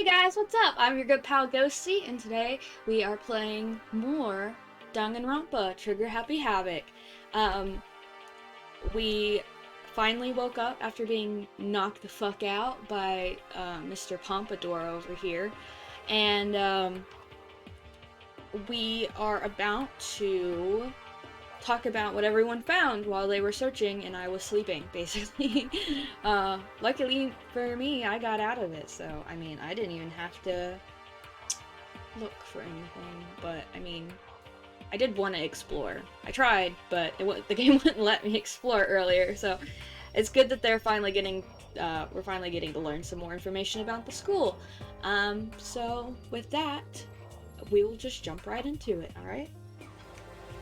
guys, what's up? I'm your good pal Ghosty, and today we are playing more Danganronpa, Trigger Happy Havoc. We finally woke up after being knocked the fuck out by Mr. Pompadour over here, and we are about to talk about what everyone found while they were searching and I was sleeping, basically. Luckily for me, I got out of it, so, I mean, I didn't even have to look for anything, but, I mean, I did want to explore. I tried, but the game wouldn't let me explore earlier, so it's good that they're finally getting, we're finally getting to learn some more information about the school. So, with that, we will just jump right into it, alright?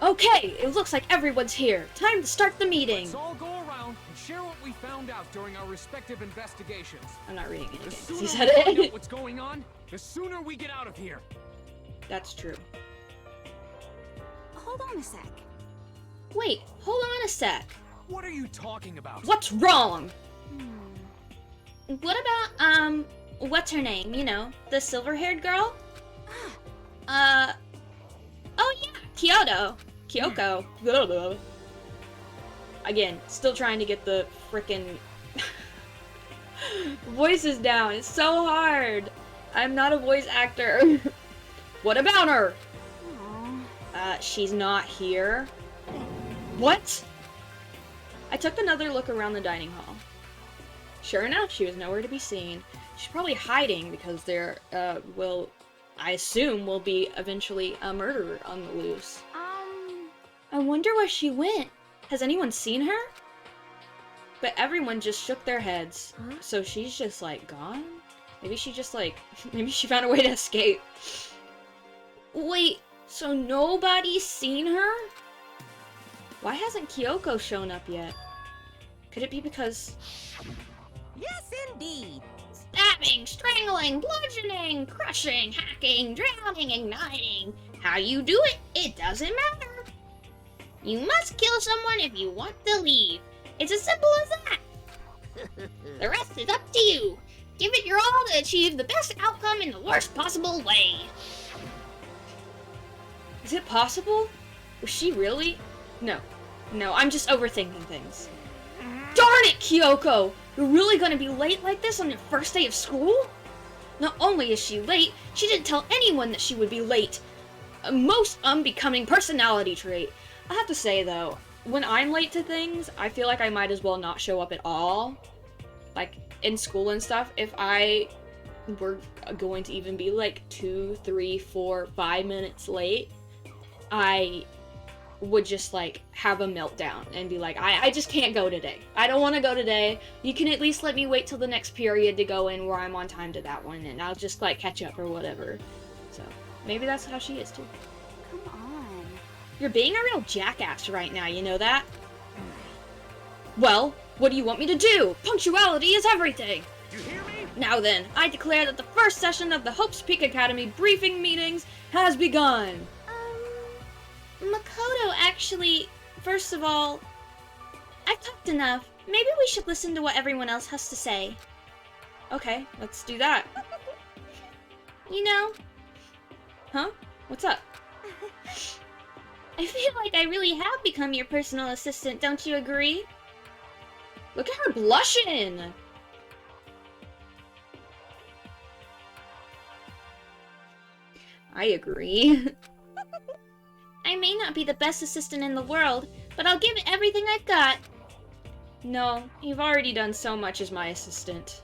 Okay, it looks like everyone's here. Time to start the meeting. Let's all go around and share what we found out during our respective investigations. I'm not reading anything. The sooner He said we find it. out what's going on, the sooner we get out of here. That's true. Hold on a sec. Wait, hold on a sec. What are you talking about? What's wrong? What about, what's her name? You know, the silver-haired girl? Oh yeah, Kyoko. Again, still trying to get the frickin' voices down. It's so hard. I'm not a voice actor. What about her? She's not here. What? I took another look around the dining hall. Sure enough, she was nowhere to be seen. She's probably hiding because there, I assume will be eventually a murderer on the loose. I wonder where she went. Has anyone seen her? But everyone just shook their heads. Huh? So she's just like gone? Maybe she just like, maybe she found a way to escape. Wait, so nobody's seen her? Why hasn't Kyoko shown up yet? Could it be because... Yes, indeed. Stabbing, strangling, bludgeoning, crushing, hacking, drowning, igniting. How you do it, it doesn't matter. You must kill someone if you want to leave. It's as simple as that. The rest is up to you. Give it your all to achieve the best outcome in the worst possible way. Is it possible? Was she really? No, I'm just overthinking things. Darn it, Kyoko! You're really gonna be late like this on your first day of school? Not only is she late, she didn't tell anyone that she would be late. A most unbecoming personality trait. I have to say though, when I'm late to things, I feel like I might as well not show up at all. Like, in school and stuff, if I were going to even be like 2, 3, 4, 5 minutes late, I would just like have a meltdown and be like, I just can't go today. I don't want to go today. You can at least let me wait till the next period to go in where I'm on time to that one, and I'll just like catch up or whatever. So maybe that's how she is too. Come on. You're being a real jackass right now, you know that? Well, what do you want me to do? Punctuality is everything! You hear me? Now then, I declare that the first session of the Hope's Peak Academy briefing meetings has begun! Makoto, actually, first of all, I've talked enough. Maybe we should listen to what everyone else has to say. Okay, let's do that. You know... Huh? What's up? I feel like I really have become your personal assistant, don't you agree? Look at her blushing! I agree. I may not be the best assistant in the world, but I'll give it everything I've got. No, you've already done so much as my assistant.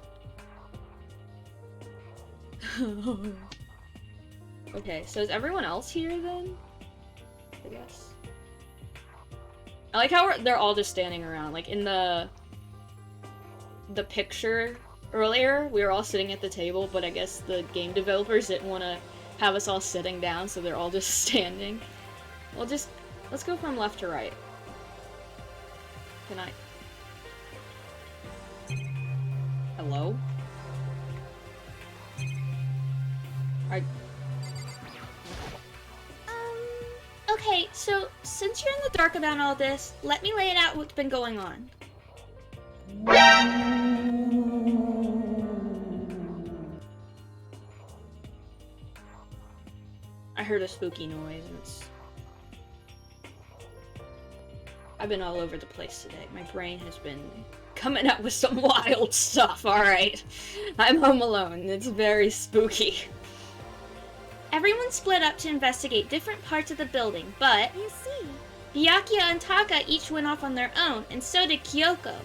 Okay, so is everyone else here then? I guess. I like how they're all just standing around. Like in the picture earlier, we were all sitting at the table, but I guess the game developers didn't want to have us all sitting down, so they're all just standing. Well, let's go from left to right. Can I? Hello? Okay, so, since you're in the dark about all this, let me lay it out what's been going on. I heard a spooky noise and I've been all over the place today. My brain has been coming up with some wild stuff, alright. I'm home alone. It's very spooky. Everyone split up to investigate different parts of the building, but You see, Byakuya and Taka each went off on their own, and so did Kyoko.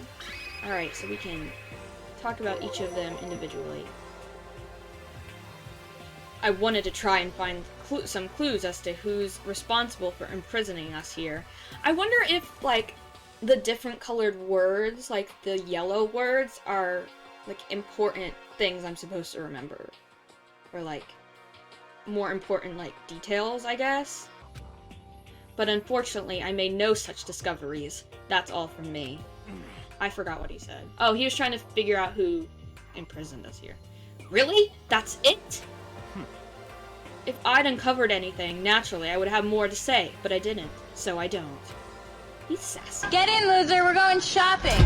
Alright, so we can talk about each of them individually. I wanted to try and find some clues as to who's responsible for imprisoning us here. I wonder if, like, the different colored words, like the yellow words, are, like, important things I'm supposed to remember. Or, like, more important, like, details, I guess. But unfortunately, I made no such discoveries. That's all from me. I forgot what he said. Oh, he was trying to figure out who imprisoned us here. Really? That's it? If I'd uncovered anything, naturally, I would have more to say, but I didn't, so I don't. He's sassy. Get in, loser, we're going shopping.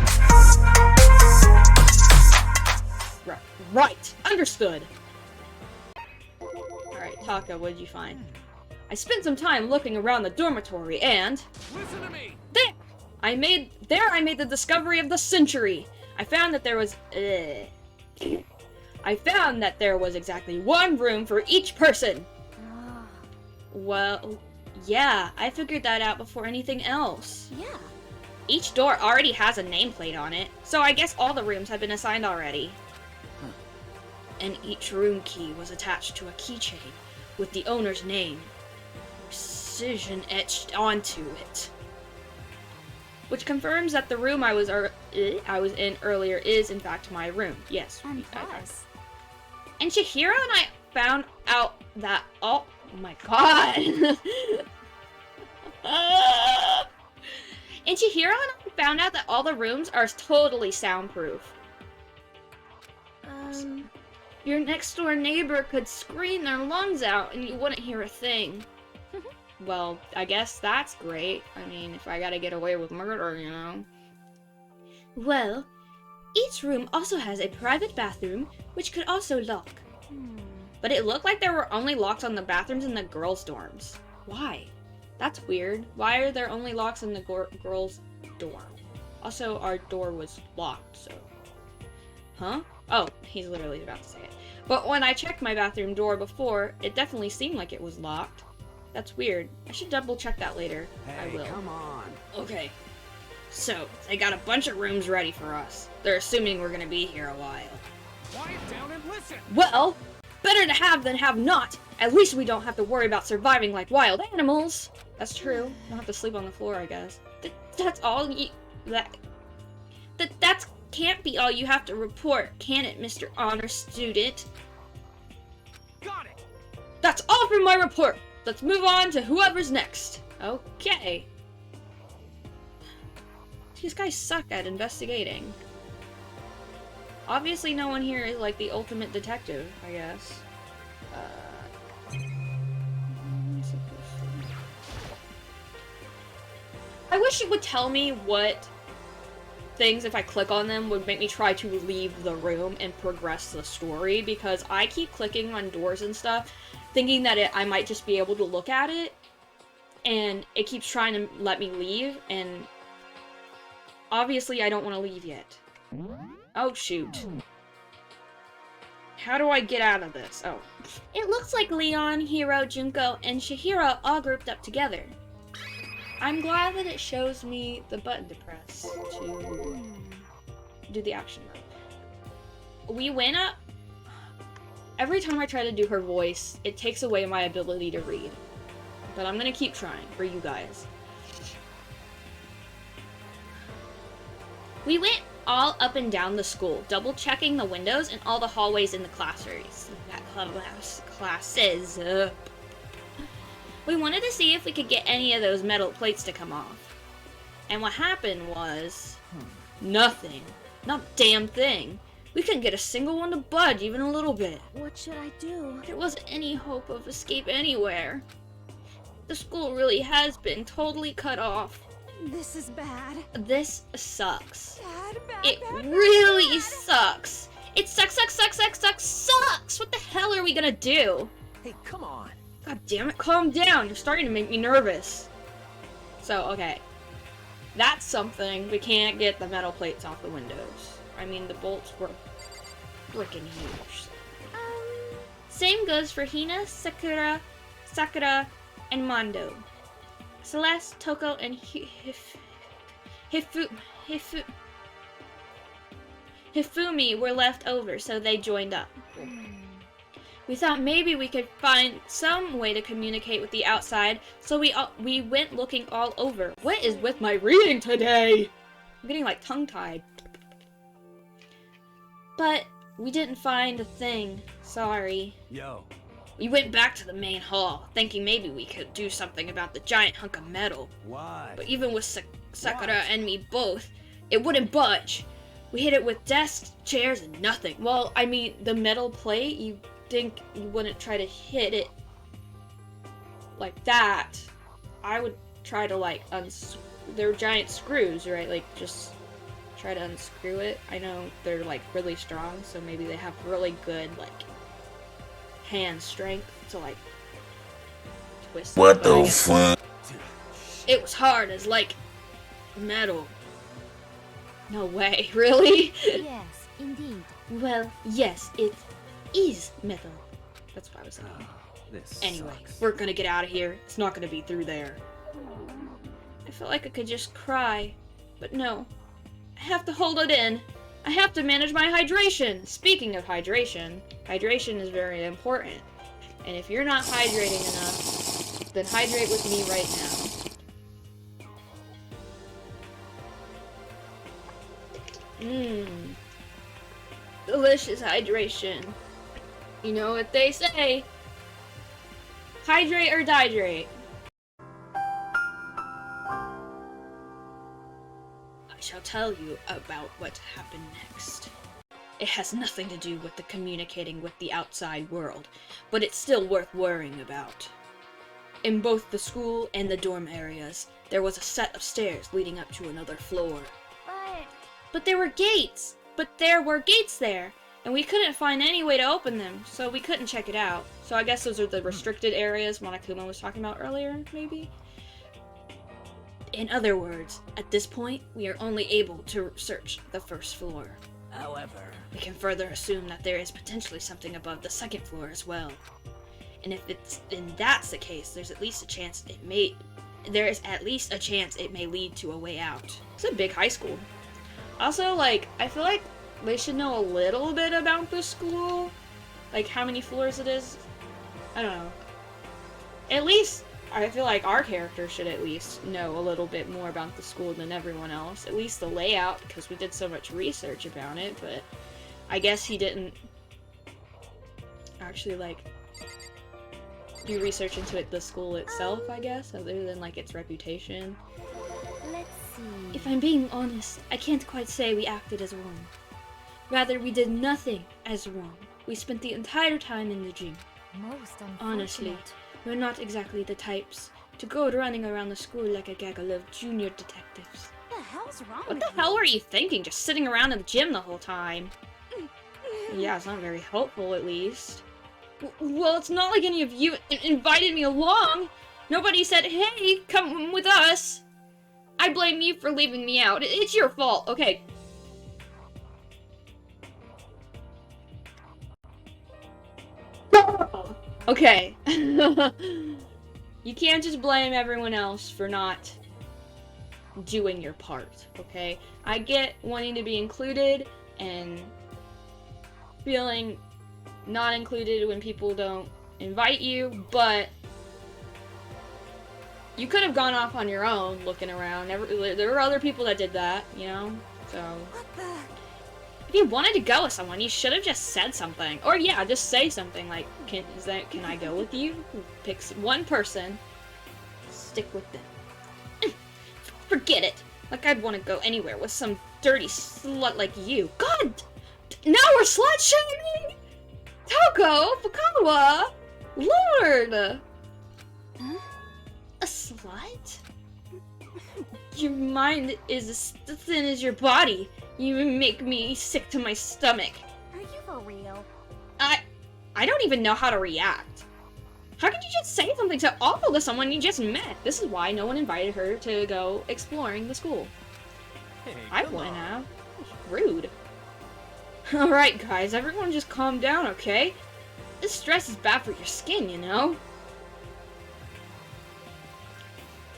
Right, understood. Alright, Taka, what did you find? I spent some time looking around the dormitory and... Listen to me! There I made the discovery of the century! I found that there was exactly one room for each person! Well, yeah, I figured that out before anything else. yeah. Each door already has a nameplate on it, so I guess all the rooms have been assigned already. And each room key was attached to a keychain with the owner's name, precision etched onto it. Which confirms that the room I was in earlier is in fact my room. Yes. And plus, And Chihiro and I found out that oh my god. And Chihiro and I found out that all the rooms are totally soundproof. Your next door neighbor could scream their lungs out and you wouldn't hear a thing. Well, I guess that's great. I mean, if I gotta get away with murder, you know. Well, each room also has a private bathroom, which could also lock. But it looked like there were only locks on the bathrooms in the girls' dorms. Why? That's weird. Why are there only locks in the girls' dorm? Also, our door was locked, so... Huh? Oh, he's literally about to say it. But when I checked my bathroom door before, it definitely seemed like it was locked. That's weird. I should double check that later. I will. Come on. Okay. So, they got a bunch of rooms ready for us. They're assuming we're gonna be here a while. Quiet down and listen. Well, better to have than have not. At least we don't have to worry about surviving like wild animals. That's true. Don't have to sleep on the floor, I guess. That's all you... That can't be all you have to report, can it, Mr. Honor Student? Got it. That's all from my report. Let's move on to whoever's next. Okay. These guys suck at investigating. Obviously no one here is like the ultimate detective, I guess. I wish it would tell me what things, if I click on them, would make me try to leave the room and progress the story, because I keep clicking on doors and stuff, thinking that I might just be able to look at it, and it keeps trying to let me leave, and obviously I don't want to leave yet. Oh, shoot. How do I get out of this? Oh. It looks like Leon, Hiro, Junko, and Chihiro all grouped up together. I'm glad that it shows me the button to press to do the action mode. We went up. Every time I try to do her voice, it takes away my ability to read. But I'm gonna keep trying for you guys. We went all up and down the school, double checking the windows and all the hallways in the classes. We wanted to see if we could get any of those metal plates to come off. And what happened was... nothing. Not a damn thing. We couldn't get a single one to budge even a little bit. what should I do? There wasn't any hope of escape anywhere. The school really has been totally cut off. This is bad. This sucks. Bad, It bad, really bad. sucks. It sucks. What the hell are we gonna do? Hey, come on. God damn it, calm down. You're starting to make me nervous. So, okay. That's something. We can't get the metal plates off the windows. I mean, the bolts were freaking huge. Same goes for Hina, Sakura, and Mondo. Celeste, Toko, and Hifumi were left over, so they joined up. We thought maybe we could find some way to communicate with the outside, so we went looking all over. What is with my reading today? I'm getting like tongue-tied. But we didn't find a thing. Sorry. Yo. We went back to the main hall, thinking maybe we could do something about the giant hunk of metal. Why? But even with Sakura and me both, it wouldn't budge. We hit it with desks, chairs, and nothing. Well, I mean, the metal plate, you think you wouldn't try to hit it like that. I would try to, like, they're giant screws, right? Like, just try to unscrew it. I know they're, like, really strong, so maybe they have really good, like, hand strength to, like, twist it. What the fuck? It was hard as, like, metal. No way, really? Yes, indeed. Well, yes, it is metal. That's what I was saying. This Anyway, sucks. we're gonna get out of here. It's not gonna be through there. I felt like I could just cry, but no. I have to hold it in. I have to manage my hydration. Speaking of hydration, hydration is very important. And if you're not hydrating enough, then hydrate with me right now. Delicious hydration. You know what they say. Hydrate or dihydrate. I shall tell you about what happened next. It has nothing to do with the communicating with the outside world, but it's still worth worrying about. In both the school and the dorm areas, there was a set of stairs leading up to another floor. But there were gates! But there were gates there! And we couldn't find any way to open them, so we couldn't check it out. So I guess those are the restricted areas Monokuma was talking about earlier, maybe? In other words, at this point, we are only able to search the first floor. However, We can further assume that there is potentially something above the second floor as well. And if that's the case, there's at least a chance it may lead to a way out. It's a big high school. Also, like, I feel like they should know a little bit about the school. Like, how many floors it is. I don't know. At least, I feel like our character should at least know a little bit more about the school than everyone else. At least the layout, because we did so much research about it, but I guess he didn't actually, like, do research into the school itself, I guess, other than, like, its reputation. Let's see. If I'm being honest, I can't quite say we acted as one. Rather, we did nothing as one. We spent the entire time in the gym. Most unfortunate. Honestly, we're not exactly the types to go running around the school like a gaggle of junior detectives. What the hell's wrong What with the hell were you thinking, just sitting around in the gym the whole time? Yeah, it's not very helpful, at least. Well, it's not like any of you invited me along. Nobody said, hey, come with us. I blame you for leaving me out. It's your fault, okay? Okay. You can't just blame everyone else for not doing your part, okay? I get wanting to be included and feeling not included when people don't invite you, but you could have gone off on your own looking around. There were other people that did that, you know? So What the? if you wanted to go with someone, you should have just said something. Or yeah, just say something like, can I go with you? Pick one person, stick with them. Forget it. Like I'd want to go anywhere with some dirty slut like you. God! Now we're slut-shaming! Toko! Fukawa! Lord! Huh? A slut? Your mind is as thin as your body. You make me sick to my stomach. Are you for real? I don't even know how to react. How could you just say something so awful to someone you just met? This is why no one invited her to go exploring the school. Hey, I come wouldn't on. have. Rude. Alright guys, everyone just calm down, okay? This stress is bad for your skin, you know?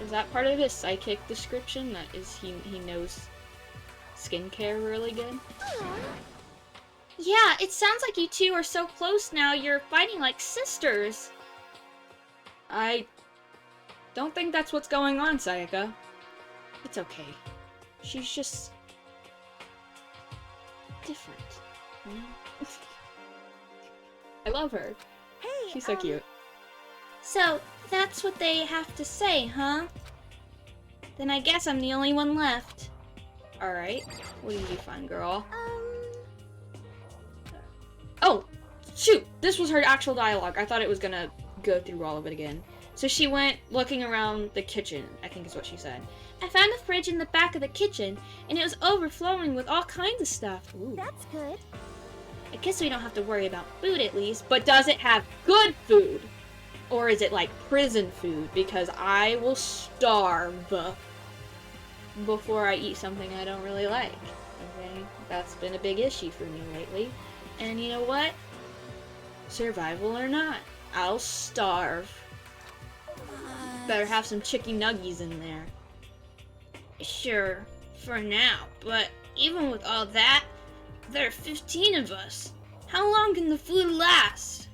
Is that part of his psychic description? That is, he knows skincare really good? Yeah, it sounds like you two are so close now, you're fighting like sisters. I don't think that's what's going on, Sayaka. It's okay. She's just different, you know? I love her. Hey, She's so cute. So, that's what they have to say, huh? Then I guess I'm the only one left. Alright. What did you find, girl? Oh! Shoot! This was her actual dialogue. I thought it was gonna go through all of it again. So she went looking around the kitchen, I think is what she said. I found a fridge in the back of the kitchen, and it was overflowing with all kinds of stuff. Ooh. that's good. I guess we don't have to worry about food at least, but does it have good food? Or is it like prison food? Because I will starve before I eat something I don't really like. Okay? That's been a big issue for me lately. And you know what? Survival or not, I'll starve. Better have some chicken nuggies in there. Sure, for now, but even with all that, there are 15 of us. How long can the food last?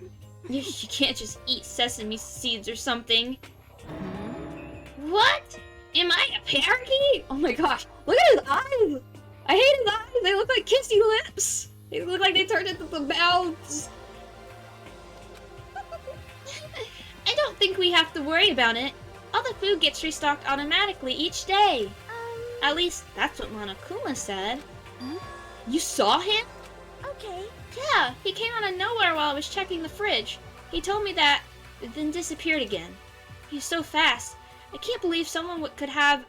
You can't just eat sesame seeds or something. What? Am I a parakeet? Oh my gosh, look at his eyes! I hate his eyes, they look like kissy lips! They look like they turned into the mouths. I don't think we have to worry about it. All the food gets restocked automatically each day. At least, that's what Monokuma said. Huh? You saw him? Okay. Yeah, he came out of nowhere while I was checking the fridge. He told me that, then disappeared again. He's so fast. I can't believe someone could have...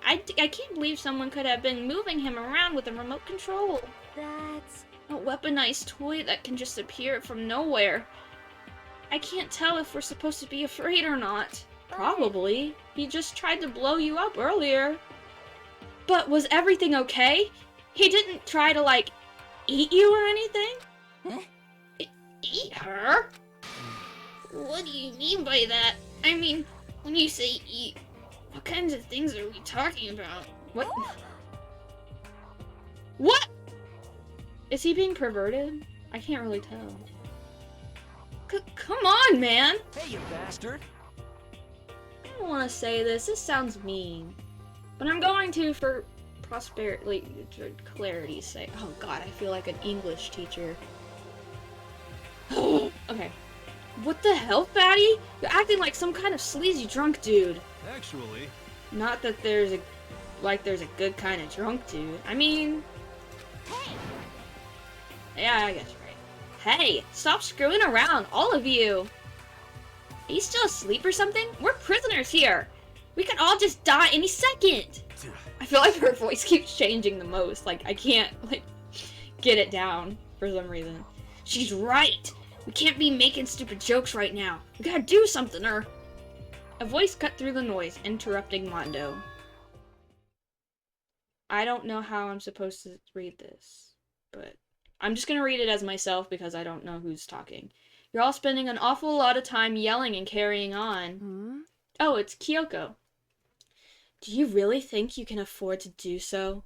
I can't believe someone could have been moving him around with a remote control. That's... A weaponized toy that can just appear from nowhere. I can't tell if we're supposed to be afraid or not. Probably. He just tried to blow you up earlier. But was everything okay? He didn't try to, like, eat you or anything? Huh? Eat her? What do you mean by that? I mean, when you say eat, what kinds of things are we talking about? What? What? Is he being perverted? I can't really tell. Come on, man! Hey, you bastard! I don't want to say this. This sounds mean. But I'm going to for clarity's sake. Oh god, I feel like an English teacher. Okay. What the hell, fatty? You're acting like some kind of sleazy drunk dude. Actually... Not that there's a good kind of drunk dude. I mean... Hey! Yeah, I guess you're right. Hey, stop screwing around, all of you! Are you still asleep or something? We're prisoners here! We could all just die any second! I feel like her voice keeps changing the most. Like, I can't, like, get it down for some reason. She's right! We can't be making stupid jokes right now. We gotta do something, or... A voice cut through the noise, interrupting Mondo. I don't know how I'm supposed to read this, but... I'm just gonna read it as myself because I don't know who's talking. You're all spending an awful lot of time yelling and carrying on. Oh, it's Kyoko. Do you really think you can afford to do so?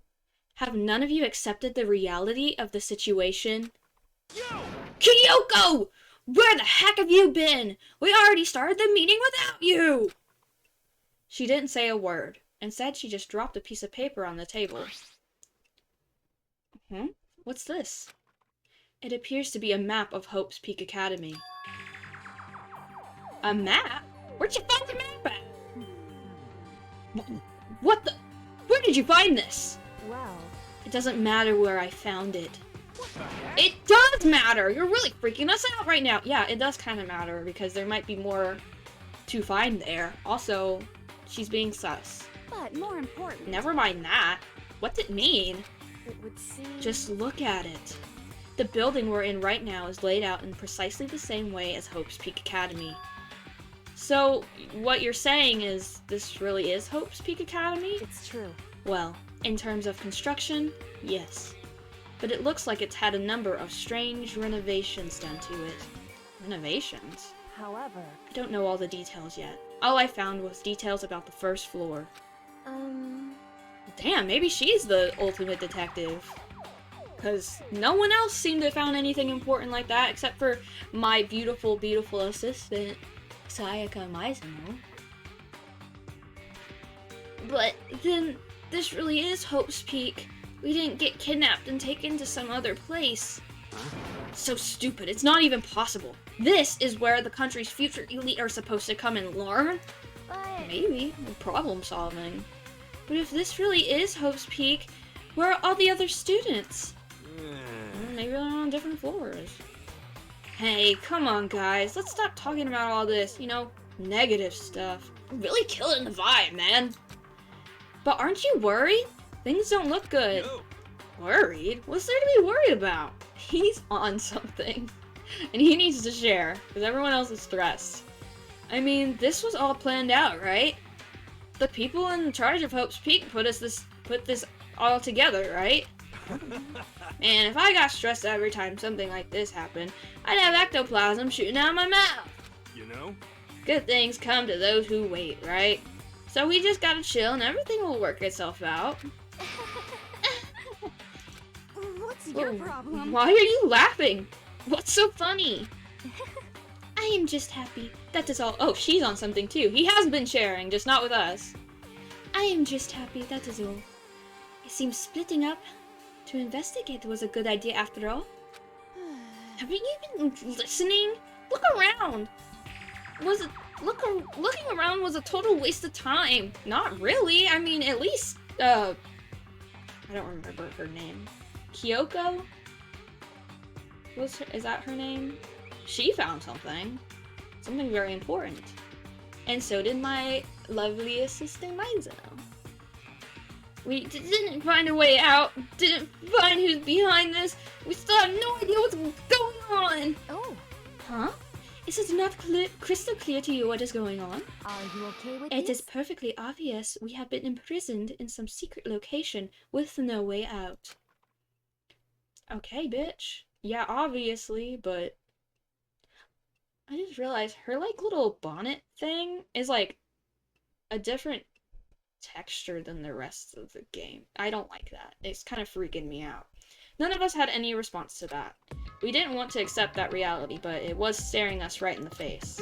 Have none of you accepted the reality of the situation? Kyoko! Where the heck have you been? We already started the meeting without you! She didn't say a word. Instead, she just dropped a piece of paper on the table. What's this? It appears to be a map of Hope's Peak Academy. A map? Where'd you find the map at? What the? Where did you find this? Well... It doesn't matter where I found it. It does matter! You're really freaking us out right now! Yeah, it does kind of matter, because there might be more to find there. Also, she's being sus. But more important... Never mind that. What's it mean? It would seem... Just look at it. The building we're in right now is laid out in precisely the same way as Hope's Peak Academy. So, what you're saying is this really is Hope's Peak Academy? It's true. Well, in terms of construction, yes. But it looks like it's had a number of strange renovations done to it. Renovations? However, I don't know all the details yet. All I found was details about the first floor. Damn, maybe she's the ultimate detective. Because no one else seemed to have found anything important like that, except for my beautiful, beautiful assistant, 𝒑𝒊𝒏𝒅. But then, this really is Hope's Peak. We didn't get kidnapped and taken to some other place. So stupid, it's not even possible. This is where the country's future elite are supposed to come and learn? but Maybe. Problem solving. But if this really is Hope's Peak, where are all the other students? Maybe they're on different floors. Hey, come on guys, let's stop talking about all this, you know, negative stuff. We're really killing the vibe, man. But aren't you worried? Things don't look good. No. Worried? What's there to be worried about? He's on something. And he needs to share, because everyone else is stressed. I mean, this was all planned out, right? The people in charge of Hope's Peak put this all together, right? Man, if I got stressed every time something like this happened, I'd have ectoplasm shooting out of my mouth. You know? Good things come to those who wait, right? So we just gotta chill and everything will work itself out. what's your problem? Why are you laughing? What's so funny? I am just happy. That is all. Oh, she's on something too. He has been sharing, just not with us. I am just happy, that is all. It seems splitting up to investigate was a good idea after all. Haven't you been listening? Look around. Looking around was a total waste of time. Not really. I mean, at least, I don't remember her name. Kyoko? Is that her name? She found something. Something very important. And so did my lovely assistant Maizo. We didn't find a way out. Didn't find who's behind this. We still have no idea what's going on. Oh, Huh? Is it not crystal clear to you what is going on? are you okay with It this? is perfectly obvious we have been imprisoned in some secret location with no way out. Okay, bitch. Yeah, obviously, but I just realized her like little bonnet thing is like a different texture than the rest of the game. I don't like that. It's kind of freaking me out. None of us had any response to that. We didn't want to accept that reality, but it was staring us right in the face.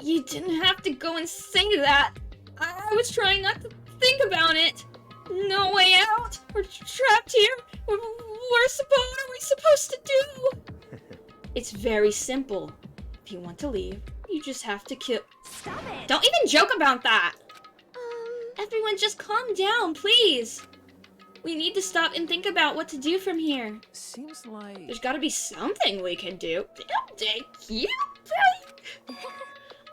You didn't have to go and say that. I was trying not to think about it. No way out. We're trapped here. What are we supposed to do? It's very simple. If you want to leave, you just have to kill. Stop it! Don't even joke about that. Everyone just calm down, please. We need to stop and think about what to do from here. Seems like... There's gotta be something we can do.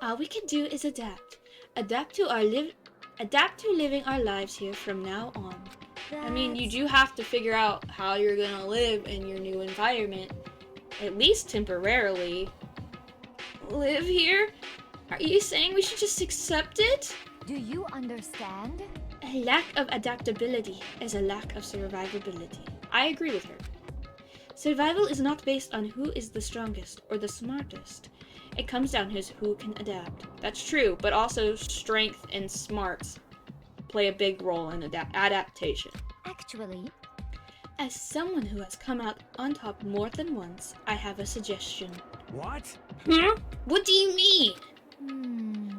All we can do is adapt. Adapt to living our lives here from now on. I mean, you do have to figure out how you're gonna live in your new environment. At least temporarily. Live here? Are you saying we should just accept it? Do you understand? A lack of adaptability is a lack of survivability. I agree with her. Survival is not based on who is the strongest or the smartest. It comes down to who can adapt. That's true, but also strength and smarts play a big role in adaptation. Actually, As someone who has come out on top more than once, I have a suggestion. What? Huh? What do you mean?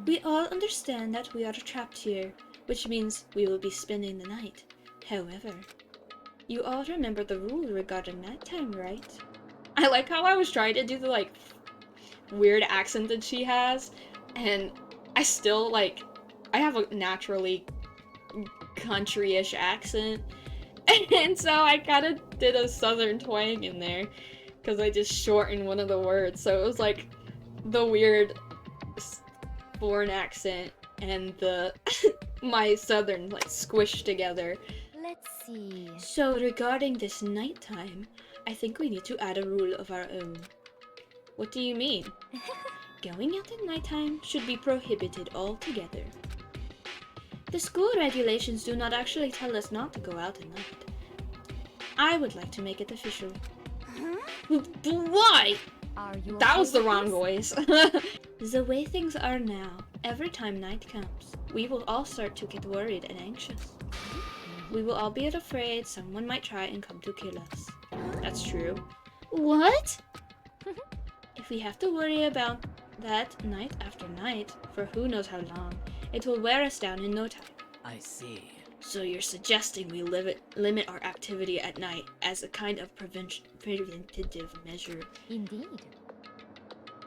we We all understand that we are trapped here, which means we will be spending the night. However, you all remember the rule regarding nighttime, right? I like how I was trying to do the, like, weird accent that she has, and I still, like, I have a naturally country-ish accent, and so I kind of did a southern twang in there, because I just shortened one of the words, so it was, like, the weird foreign accent and the my southern like squished together. let's see. So regarding this nighttime, I think we need to add a rule of our own. What do you mean? Going out at nighttime should be prohibited altogether. The school regulations do not actually tell us not to go out at night. I would like to make it official. Why? Are you That okay was the with wrong this? voice. The way things are now, every time night comes, we will all start to get worried and anxious. We will all be afraid someone might try and come to kill us. That's true. What? If we have to worry about that night after night, for who knows how long, it will wear us down in no time. I see. So you're suggesting we limit our activity at night as a kind of preventative measure. Indeed.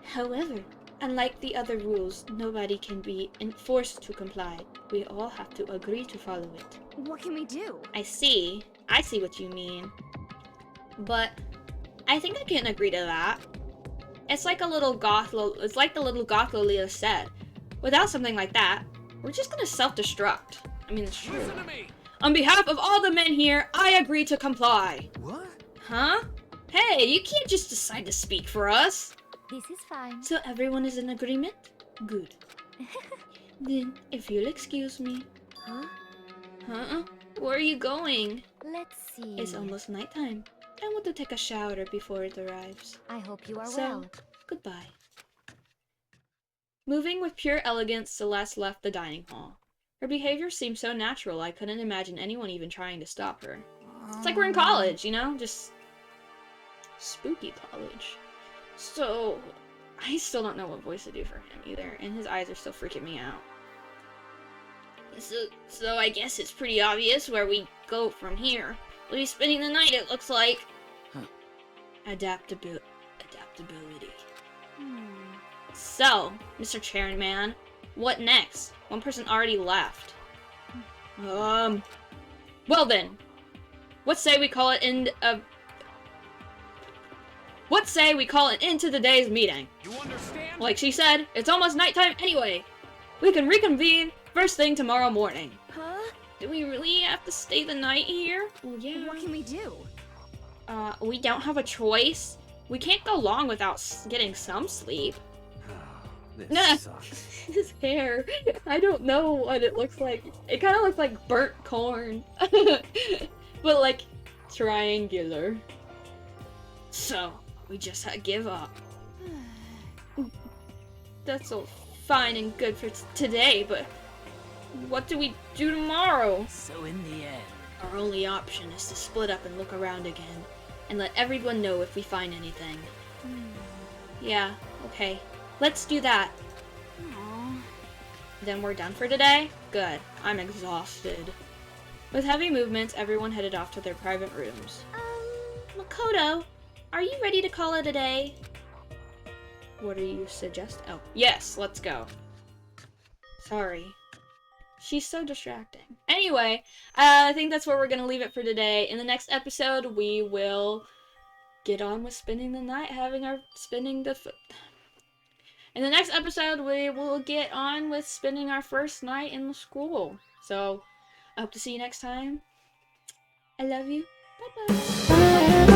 However, unlike the other rules, nobody can be forced to comply. We all have to agree to follow it. What can we do? I see what you mean. But I think I can agree to that. It's like a little it's like the little goth Lolita said. Without something like that, we're just gonna self-destruct. I mean, it's true. Listen to me. On behalf of all the men here, I agree to comply. What? Huh? Hey, you can't just decide to speak for us. This is fine. So everyone is in agreement? Good. Then, if you'll excuse me. Huh? Huh? Where are you going? Let's see. It's almost nighttime. I want to take a shower before it arrives. I hope you are So, well. goodbye. Moving with pure elegance, Celeste left the dining hall. Her behavior seemed so natural, I couldn't imagine anyone even trying to stop her. It's like we're in college, you know? Just spooky college. So, I still don't know what voice to do for him either, and his eyes are still freaking me out. So I guess it's pretty obvious where we go from here. We'll be spending the night, it looks like. Huh. Adaptability. So, Mr. Chairman, what next? One person already left. Well then, what say we call it end to today's meeting? You understand? Like she said, it's almost nighttime anyway. We can reconvene first thing tomorrow morning. Huh? Do we really have to stay the night here? Well, yeah. What can we do? We don't have a choice. We can't go long without getting some sleep. This sucks. His hair, I don't know what it looks like. It kind of looks like burnt corn. But like, triangular. So, we just give up. That's all fine and good for today, but what do we do tomorrow? So in the end, Our only option is to split up and look around again, and let everyone know if we find anything. Yeah, okay. Let's do that. Aww. Then we're done for today? Good. I'm exhausted. With heavy movements, everyone headed off to their private rooms. Makoto, are you ready to call it a day? What do you suggest? Oh, yes, let's go. Sorry. She's so distracting. Anyway, I think that's where we're gonna leave it for today. In the next episode, we will get on with spending the night, in the next episode, we will get on with spending our first night in the school. So, I hope to see you next time. I love you. Bye-bye.